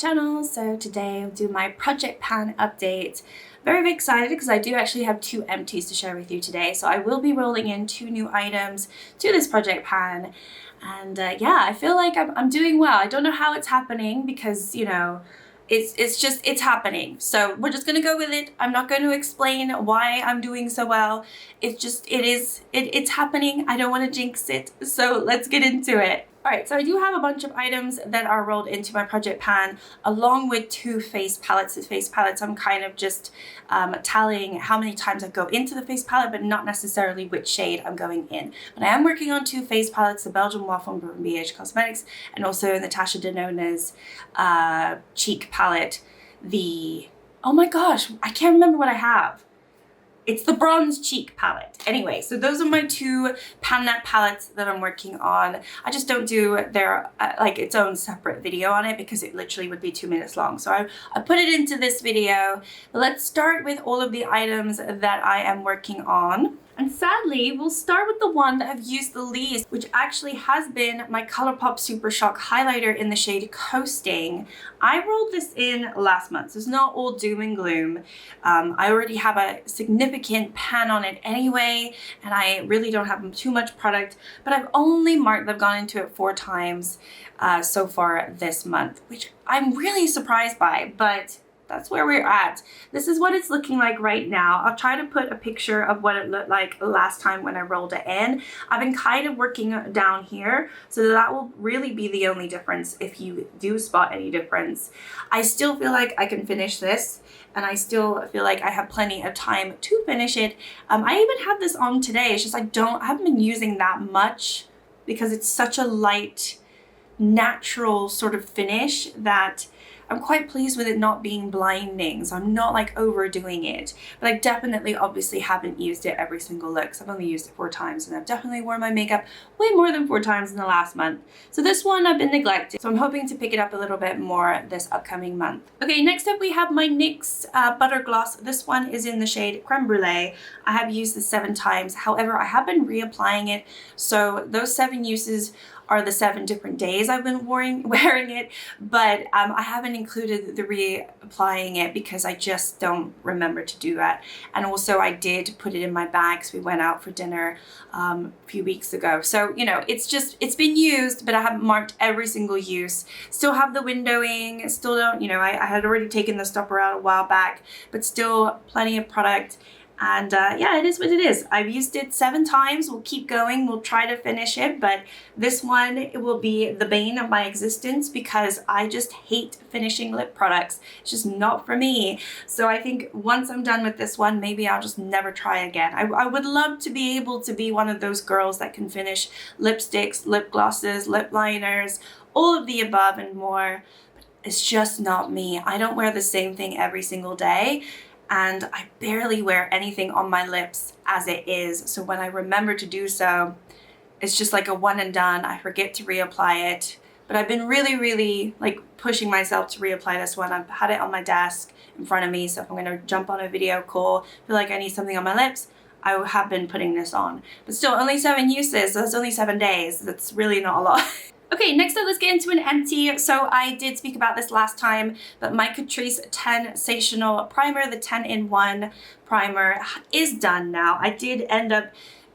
channel. So today I'll do my project pan update. Very excited because I do actually have 2 empties to share with you today. So I will be rolling in 2 new items to this project pan. And yeah, I feel like I'm doing well. I don't know how it's happening because, you know, it's happening. So we're just gonna go with it. I'm not going to explain why I'm doing so well. It's happening. I don't want to jinx it. So let's get into it. Alright, so I do have a bunch of items that are rolled into my project pan along with 2 face palettes. The face palettes, I'm kind of just tallying how many times I go into the face palette, but not necessarily which shade I'm going in. But I am working on 2 face palettes, the Belgian Waffle from BH Cosmetics and also Natasha Denona's cheek palette. Oh my gosh, I can't remember what I have. It's the bronze cheek palette. Anyway, so those are my 2 pan net palettes that I'm working on. I just don't do their like its own separate video on it because it literally would be 2 minutes long. So I put it into this video. But let's start with all of the items that I am working on. And sadly, we'll start with the one that I've used the least, which actually has been my Colourpop Super Shock highlighter in the shade Coasting. I rolled this in last month, so it's not all doom and gloom. I already have a significant pan on it anyway, and I really don't have too much product, but I've only marked that I've gone into it 4 times so far this month, which I'm really surprised by, but that's where we're at. This is what it's looking like right now. I'll try to put a picture of what it looked like last time when I rolled it in. I've been kind of working down here, so that will really be the only difference if you do spot any difference. I still feel like I can finish this, and I still feel like I have plenty of time to finish it. I even have this on today. It's just I haven't been using that much because it's such a light, natural sort of finish that I'm quite pleased with it not being blinding, so I'm not like overdoing it. But I definitely obviously haven't used it every single look, so I've only used it 4 times, and I've definitely worn my makeup way more than 4 times in the last month. So this one I've been neglecting, so I'm hoping to pick it up a little bit more this upcoming month. Okay, next up we have my NYX Butter Gloss. This one is in the shade Creme Brulee. I have used this 7 times, however I have been reapplying it, so those 7 uses are the 7 different days I've been wearing it, but I haven't included the reapplying it because I just don't remember to do that. And also I did put it in my bag because we went out for dinner a few weeks ago. So, you know, it's been used, but I haven't marked every single use. Still have the windowing, still don't, you know, I had already taken the stopper out a while back, but still plenty of product. And yeah, it is what it is. I've used it 7 times. We'll keep going. We'll try to finish it. But this one, it will be the bane of my existence because I just hate finishing lip products. It's just not for me. So I think once I'm done with this one, maybe I'll just never try again. I would love to be able to be one of those girls that can finish lipsticks, lip glosses, lip liners, all of the above and more. But it's just not me. I don't wear the same thing every single day. And I barely wear anything on my lips as it is. So when I remember to do so, it's just like a one and done. I forget to reapply it. But I've been really like pushing myself to reapply this one. I've had it on my desk in front of me. So if I'm gonna jump on a video call, feel like I need something on my lips, I have been putting this on. But still, only 7 uses, so that's only 7 days. That's really not a lot. Okay, next up, let's get into an empty. So I did speak about this last time, but my Catrice 10 Sensational Primer, the 10-in-1 primer, is done now. I did end up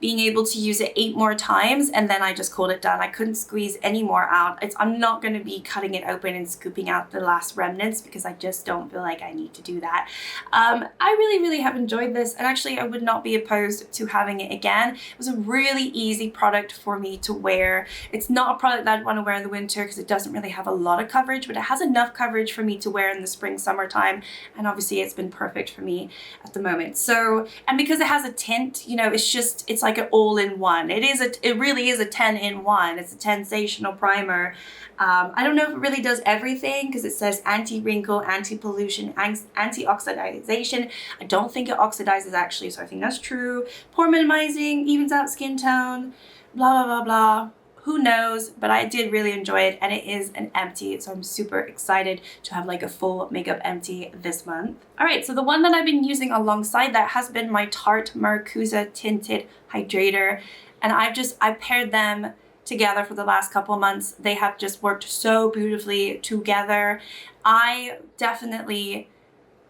being able to use it 8 more times, and then I just called it done. I couldn't squeeze any more out. I'm not going to be cutting it open and scooping out the last remnants because I just don't feel like I need to do that. I really have enjoyed this, and actually I would not be opposed to having it again. It was a really easy product for me to wear. It's not a product that I'd want to wear in the winter because it doesn't really have a lot of coverage, but it has enough coverage for me to wear in the spring, summertime, and obviously it's been perfect for me at the moment. So, and because it has a tint, you know, it's like an all-in-one. It really is a 10-in-1. It's a sensational primer. I don't know if it really does everything because it says anti-wrinkle, anti-pollution, anti-oxidization. I don't think it oxidizes actually, so I think that's true. Pore minimizing, evens out skin tone, blah blah blah blah. Who knows, but I did really enjoy it, and it is an empty, so I'm super excited to have like a full makeup empty this month. All right, so the one that I've been using alongside that has been my Tarte Maracuja Tinted Hydrator, and I've paired them together for the last couple of months. They have just worked so beautifully together. I definitely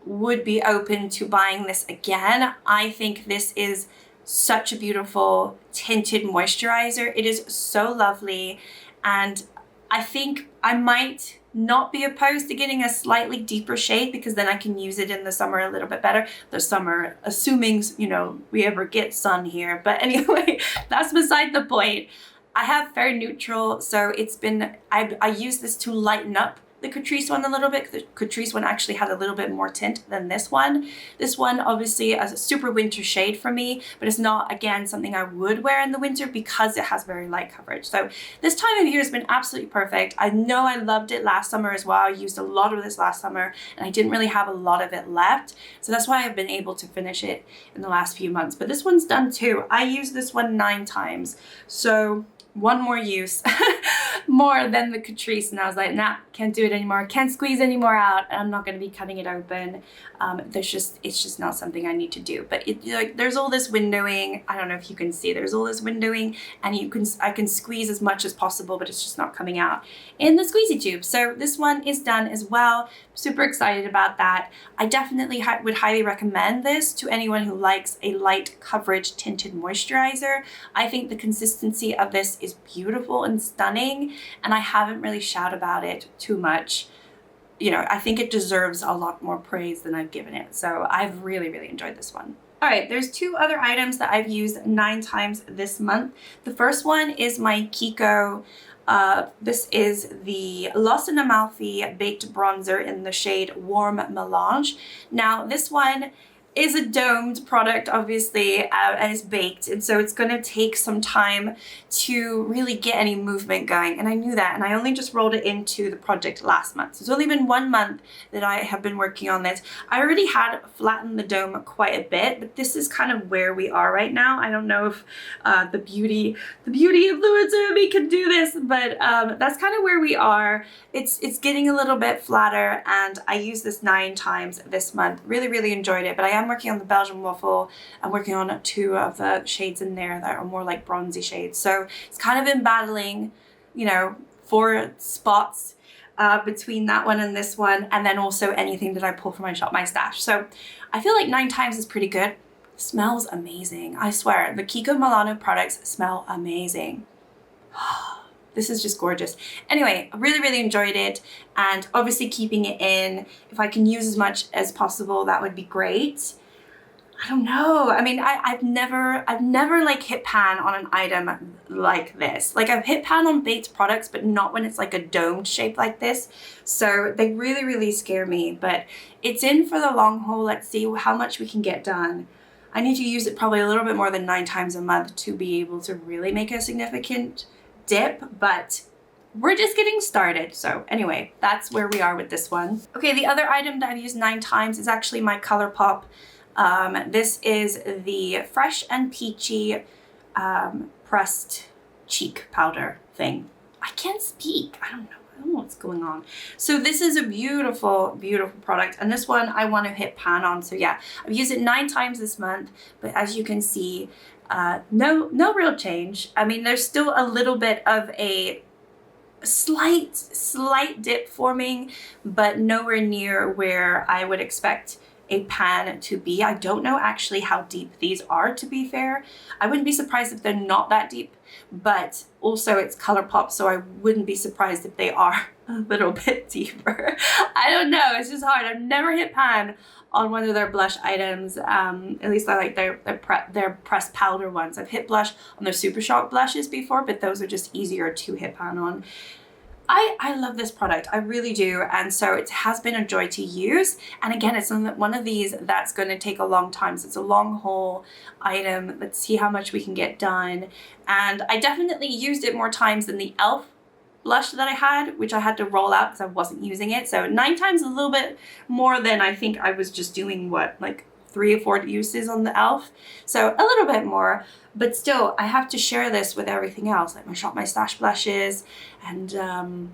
would be open to buying this again. I think this is such a beautiful tinted moisturizer. It is so lovely, and I think I might not be opposed to getting a slightly deeper shade, because then I can use it in the summer a little bit better. The summer, assuming, you know, we ever get sun here. But anyway, that's beside the point. I have very neutral, so it's been, I use this to lighten up the Catrice one a little bit. The Catrice one actually had a little bit more tint than this one. This one obviously is a super winter shade for me, but it's not, again, something I would wear in the winter because it has very light coverage. So this time of year has been absolutely perfect. I know I loved it last summer as well. I used a lot of this last summer and I didn't really have a lot of it left. So that's why I've been able to finish it in the last few months. But this one's done too. I used this one 9 times. So one more use more than the Catrice, and I was like, nah, can't do it anymore, can't squeeze any more out, and I'm not going to be cutting it open. It's just not something I need to do. But like, there's all this windowing. I don't know if you can see, there's all this windowing, and I can squeeze as much as possible, but it's just not coming out in the squeezy tube. So this one is done as well. Super excited about that. I definitely would highly recommend this to anyone who likes a light coverage tinted moisturizer. I think the consistency of this is beautiful and stunning, and I haven't really shouted about it too much. You know, I think it deserves a lot more praise than I've given it. So I've really, really enjoyed this one. All right, there's 2 other items that I've used 9 times this month. The first one is my Kiko. This is the Lost in Amalfi Baked Bronzer in the shade Warm Melange. Now, this one is a domed product, obviously, and it's baked, and so it's gonna take some time to really get any movement going, and I knew that, and I only just rolled it into the project last month. So it's only been 1 month that I have been working on this. I already had flattened the dome quite a bit, but this is kind of where we are right now. I don't know if the beauty influencer in me can do this, but that's kind of where we are. It's getting a little bit flatter, and I used this 9 times this month. Really, really enjoyed it, but I am working on the Belgian waffle. I'm working on 2 of the shades in there that are more like bronzy shades. So it's kind of been battling, you know, 4 spots between that one and this one, and then also anything that I pull from my shop, my stash. So I feel like 9 times is pretty good. Smells amazing. I swear, the Kiko Milano products smell amazing. This is just gorgeous. Anyway, I really, really enjoyed it, and obviously keeping it in. If I can use as much as possible, that would be great. I don't know. I mean, I've never like hit pan on an item like this. Like, I've hit pan on baked products, but not when it's like a domed shape like this. So they really, really scare me, but it's in for the long haul. Let's see how much we can get done. I need to use it probably a little bit more than 9 times a month to be able to really make a significant dip, but we're just getting started. So anyway, that's where we are with this one. Okay, the other item that I've used 9 times is actually my Colourpop. This is the Fresh and Peachy pressed cheek powder thing. I can't speak. I don't know what's going on. So this is a beautiful, beautiful product, and this one I want to hit pan on. So yeah, I've used it 9 times this month, but as you can see, no real change. I mean, there's still a little bit of a slight dip forming, but nowhere near where I would expect a pan to be. I don't know actually how deep these are, to be fair. I wouldn't be surprised if they're not that deep, but also it's Colourpop, so I wouldn't be surprised if they are a little bit deeper. I don't know, it's just hard. I've never hit pan on one of their blush items. At least I like their pressed powder ones. I've hit blush on their Super Shock blushes before, but those are just easier to hit pan on. I love this product, I really do, and so it has been a joy to use. And again, it's one of these that's going to take a long time, so it's a long haul item. Let's see how much we can get done. And I definitely used it more times than the e.l.f. blush that I had, which I had to roll out because I wasn't using it. So 9 times a little bit more than I think I was just doing, what, like 3 or 4 uses on the e.l.f. So a little bit more, but still I have to share this with everything else, like my Shop My Stash blushes and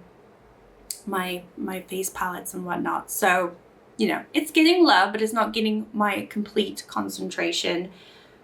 my face palettes and whatnot. So, you know, it's getting love, but it's not getting my complete concentration.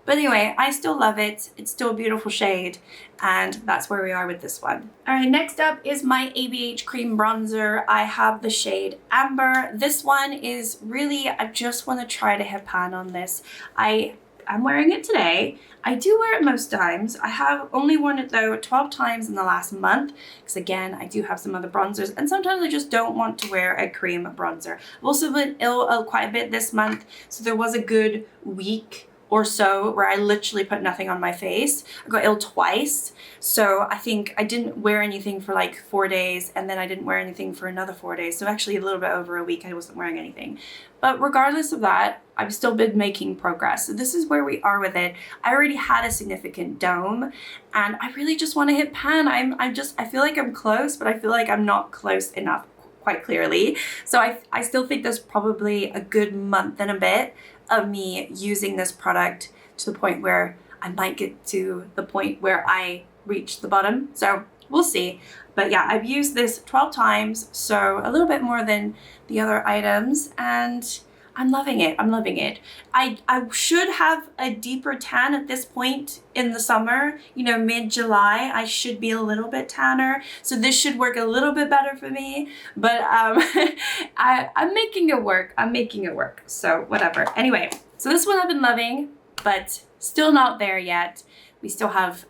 But anyway, I still love it. It's still a beautiful shade, and that's where we are with this one. All right, next up is my ABH cream bronzer. I have the shade Amber. This one is really, I just want to try to hit pan on this. I'm wearing it today. I do wear it most times. I have only worn it though 12 times in the last month, because again, I do have some other bronzers, and sometimes I just don't want to wear a cream bronzer. I've also been ill quite a bit this month, so there was a good week or so where I literally put nothing on my face. I got ill twice, so I think I didn't wear anything for like 4 days, and then I didn't wear anything for another 4 days, so actually a little bit over a week I wasn't wearing anything. But regardless of that, I've still been making progress. So this is where we are with it. I already had a significant dome, and I really just want to hit pan. I feel like I'm close, but I feel like I'm not close enough quite clearly. So I still think there's probably a good month and a bit of me using this product to the point where I might get to the point where I reach the bottom. So we'll see. But yeah, I've used this 12 times, so a little bit more than the other items, and I'm loving it. I'm loving it. I should have a deeper tan at this point in the summer, you know, mid-July. I should be a little bit tanner, so this should work a little bit better for me. But I'm making it work. I'm making it work. So whatever. Anyway, so this one I've been loving, but still not there yet. We still have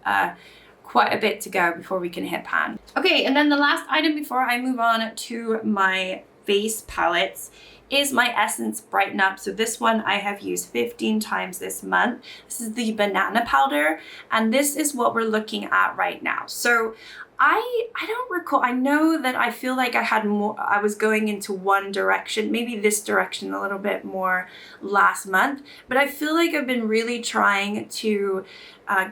quite a bit to go before we can hit pan. Okay, and then the last item before I move on to my face palettes is my Essence Brighten Up. So this one I have used 15 times this month. This is the banana powder, and this is what we're looking at right now. So I don't recall, I know that I feel like I had more, I was going into one direction, maybe this direction a little bit more last month, but I feel like I've been really trying to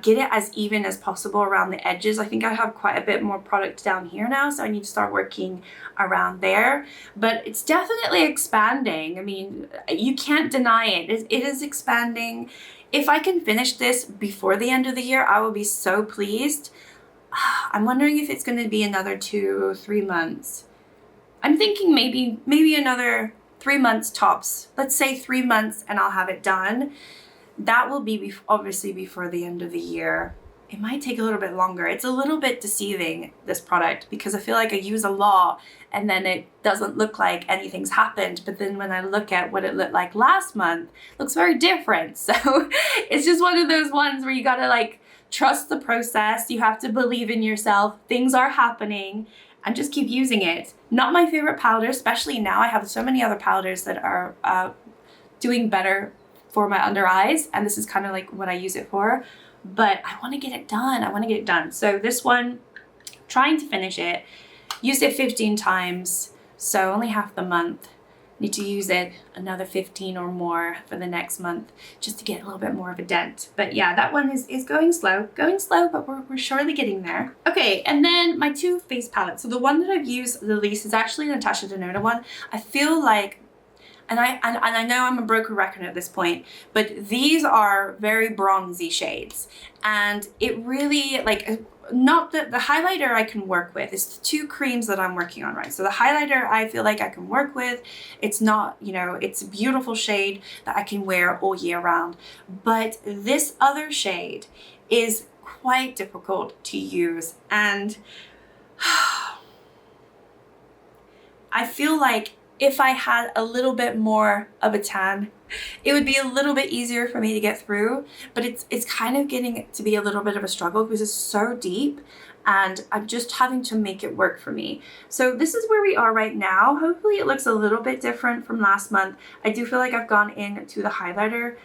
get it as even as possible around the edges. I think I have quite a bit more product down here now, so I need to start working around there, but it's definitely expanding. I mean, you can't deny it. It is expanding. If I can finish this before the end of the year, I will be so pleased. I'm wondering if it's going to be another 2 or 3 months. I'm thinking maybe another 3 months tops. Let's say 3 months and I'll have it done. That will be obviously before the end of the year. It might take a little bit longer. It's a little bit deceiving, this product, because I feel like I use a lot and then it doesn't look like anything's happened. But then when I look at what it looked like last month, it looks very different. So it's just one of those ones where you gotta like trust the process. You have to believe in yourself. Things are happening, and just keep using it. Not my favorite powder, especially now. I have so many other powders that are doing better for my under eyes, and this is kind of like what I use it for. But I want to get it done. I want to get it done. So this one, trying to finish it. Used it 15 times, so only half the month. Need to use it another 15 or more for the next month just to get a little bit more of a dent. But yeah, that one is going slow, but we're surely getting there. Okay, and then my 2 face palettes. So the one that I've used the least is actually the Natasha Denona one. I feel like, and I know I'm a broken record at this point, but these are very bronzy shades, and it really, like, not the highlighter I can work with. It's the 2 creams that I'm working on, right? So the highlighter I feel like I can work with. It's not, you know, it's a beautiful shade that I can wear all year round. But this other shade is quite difficult to use, and I feel like if I had a little bit more of a tan, it would be a little bit easier for me to get through, but it's kind of getting to be a little bit of a struggle because it's so deep, and I'm just having to make it work for me. So this is where we are right now. Hopefully it looks a little bit different from last month. I do feel like I've gone into the highlighter,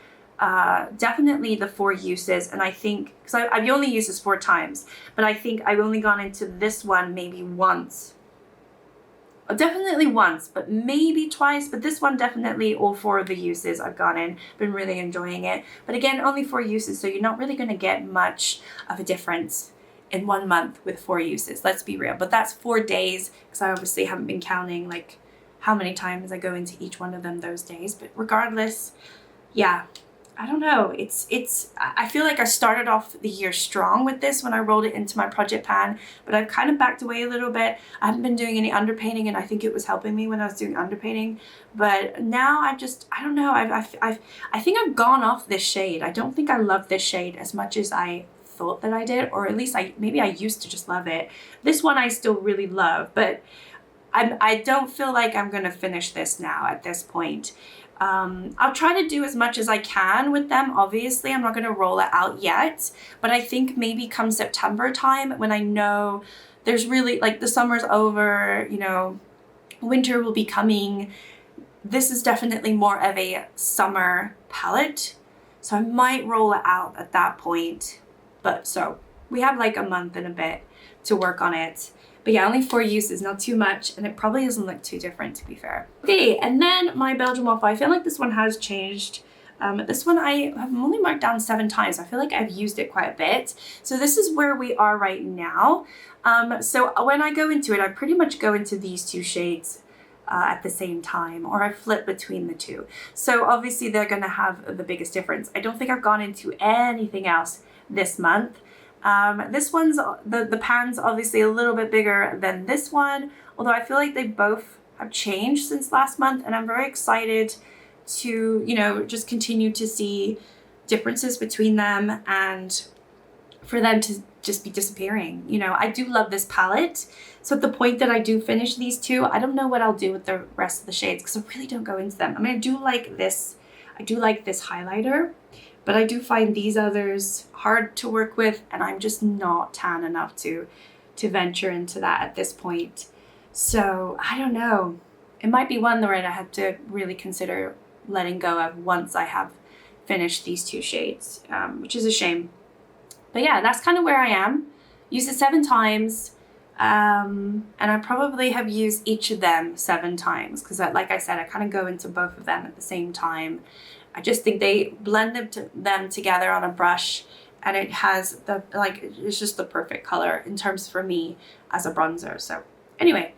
definitely the 4 uses, and I think, because I've only used this 4 times, but I think I've only gone into this one maybe once. Definitely once, but maybe twice, but this one definitely all 4 of the uses I've gone in. Been really enjoying it. But again, only 4 uses, so you're not really going to get much of a difference in 1 month with 4 uses. Let's be real. But that's 4 days, because I obviously haven't been counting like how many times I go into each one of them those days. But regardless, yeah, I don't know, I feel like I started off the year strong with this when I rolled it into my project pan, but I've kind of backed away a little bit. I haven't been doing any underpainting, and I think it was helping me when I was doing underpainting. But now I don't know, I think I've gone off this shade. I don't think I love this shade as much as I thought that I did, or at least maybe I used to just love it. This one I still really love, but I don't feel like I'm gonna finish this now at this point. I'll try to do as much as I can with them. Obviously, I'm not going to roll it out yet, but I think maybe come September time, when I know there's really, like, the summer's over, you know, winter will be coming. This is definitely more of a summer palette, so I might roll it out at that point. But so we have like a month and a bit to work on it. But yeah, only 4 uses, not too much, and it probably doesn't look too different, to be fair. Okay, and then my Belgian waffle. I feel like this one has changed. This one I have only marked down 7 times. I feel like I've used it quite a bit. So this is where we are right now. So when I go into it, I pretty much go into these 2 shades at the same time, or I flip between the 2. So obviously they're gonna have the biggest difference. I don't think I've gone into anything else this month. This one's, the pan's obviously a little bit bigger than this one, although I feel like they both have changed since last month, and I'm very excited to, you know, just continue to see differences between them and for them to just be disappearing. You know, I do love this palette. So at the point that I do finish these 2, I don't know what I'll do with the rest of the shades, because I really don't go into them. I mean, I do like this highlighter, but I do find these others hard to work with, and I'm just not tan enough to venture into that at this point. So I don't know. It might be one that I have to really consider letting go of once I have finished these 2 shades, which is a shame. But yeah, that's kind of where I am. Used it 7 times, and I probably have used each of them 7 times, because like I said, I kind of go into both of them at the same time. I just think they blend them together on a brush, and it has it's just the perfect color in terms for me as a bronzer. So anyway,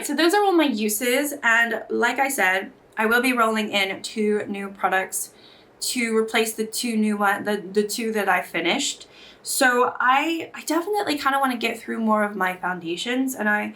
so those are all my uses, and like I said, I will be rolling in 2 new products to replace the 2 new ones, the 2 that I finished. So I definitely kind of want to get through more of my foundations, and I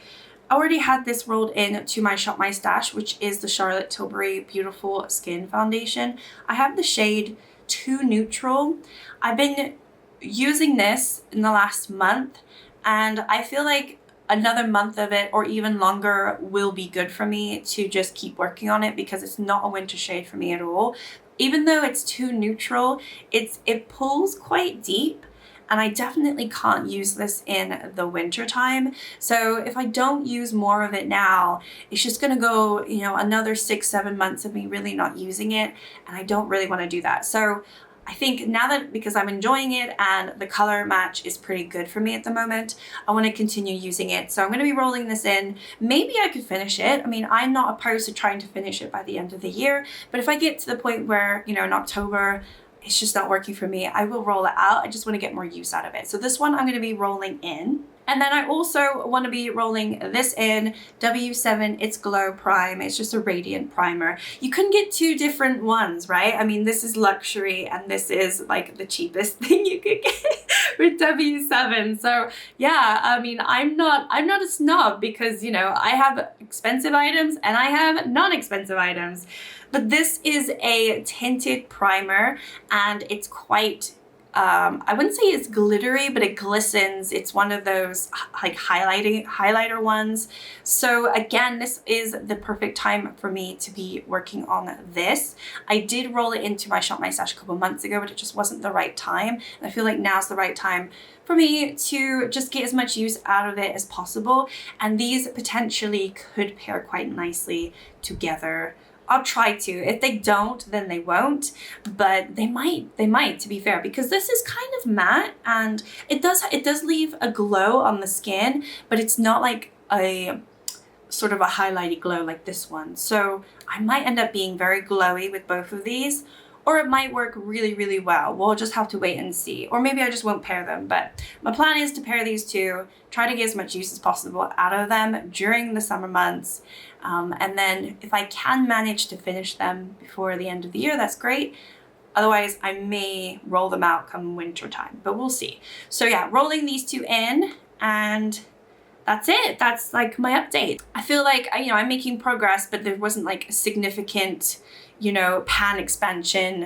already had this rolled in to my Shop My Stash, which is the Charlotte Tilbury Beautiful Skin Foundation. I have the shade Too Neutral. I've been using this in the last month, and I feel like another month of it or even longer will be good for me to just keep working on it, because it's not a winter shade for me at all. Even though it's too neutral, it pulls quite deep, and I definitely can't use this in the winter time. So if I don't use more of it now, it's just gonna go, you know, another 6-7 months of me really not using it, and I don't really want to do that. So I think now that, because I'm enjoying it and the color match is pretty good for me at the moment, I want to continue using it. So I'm going to be rolling this in. Maybe I could finish it. I mean, I'm not opposed to trying to finish it by the end of the year, but if I get to the point where, you know, in October, it's just not working for me, I will roll it out. I just want to get more use out of it. So this one I'm going to be rolling in. And then I also want to be rolling this in, W7 It's Glow Prime. It's just a radiant primer. You couldn't get 2 different ones, right? I mean, this is luxury and this is like the cheapest thing you could get with W7. So yeah, I mean, I'm not a snob, because, you know, I have expensive items and I have non-expensive items. But this is a tinted primer, and it's quite, I wouldn't say it's glittery, but it glistens. It's one of those like highlighter ones. So again, this is the perfect time for me to be working on this. I did roll it into my Shop My Stash a couple months ago, but it just wasn't the right time. And I feel like now's the right time for me to just get as much use out of it as possible. And these potentially could pair quite nicely together. I'll try to. If they don't, then they won't, but they might, to be fair, because this is kind of matte, and it does leave a glow on the skin, but it's not like a sort of a highlighty glow like this one. So I might end up being very glowy with both of these, or it might work really, really well. We'll just have to wait and see. Or maybe I just won't pair them, but my plan is to pair these 2, try to get as much use as possible out of them during the summer months. And then if I can manage to finish them before the end of the year, that's great. Otherwise, I may roll them out come winter time, but we'll see. So yeah, rolling these two in, and that's it. That's like my update. I feel like, you know, I'm making progress, but there wasn't like a significant, you know, pan expansion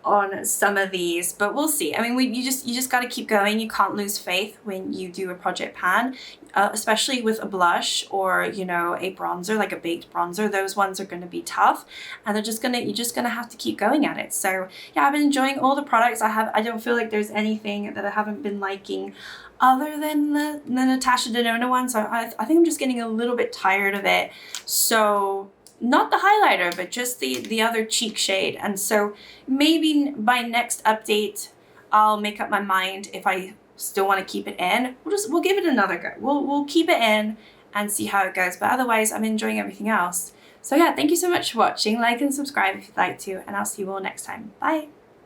on some of these, but we'll see. I mean, you just got to keep going. You can't lose faith when you do a project pan, especially with a blush or, you know, a bronzer, like a baked bronzer. Those ones are going to be tough, and you're just gonna have to keep going at it. So yeah, I've been enjoying all the products I have. I don't feel like there's anything that I haven't been liking other than the Natasha Denona one. So I think I'm just getting a little bit tired of it. So not the highlighter, but just the other cheek shade. And so maybe by next update, I'll make up my mind if I still want to keep it in. We'll give it another go. We'll keep it in and see how it goes. But otherwise, I'm enjoying everything else. So yeah, thank you so much for watching. Like and subscribe if you'd like to, and I'll see you all next time. Bye.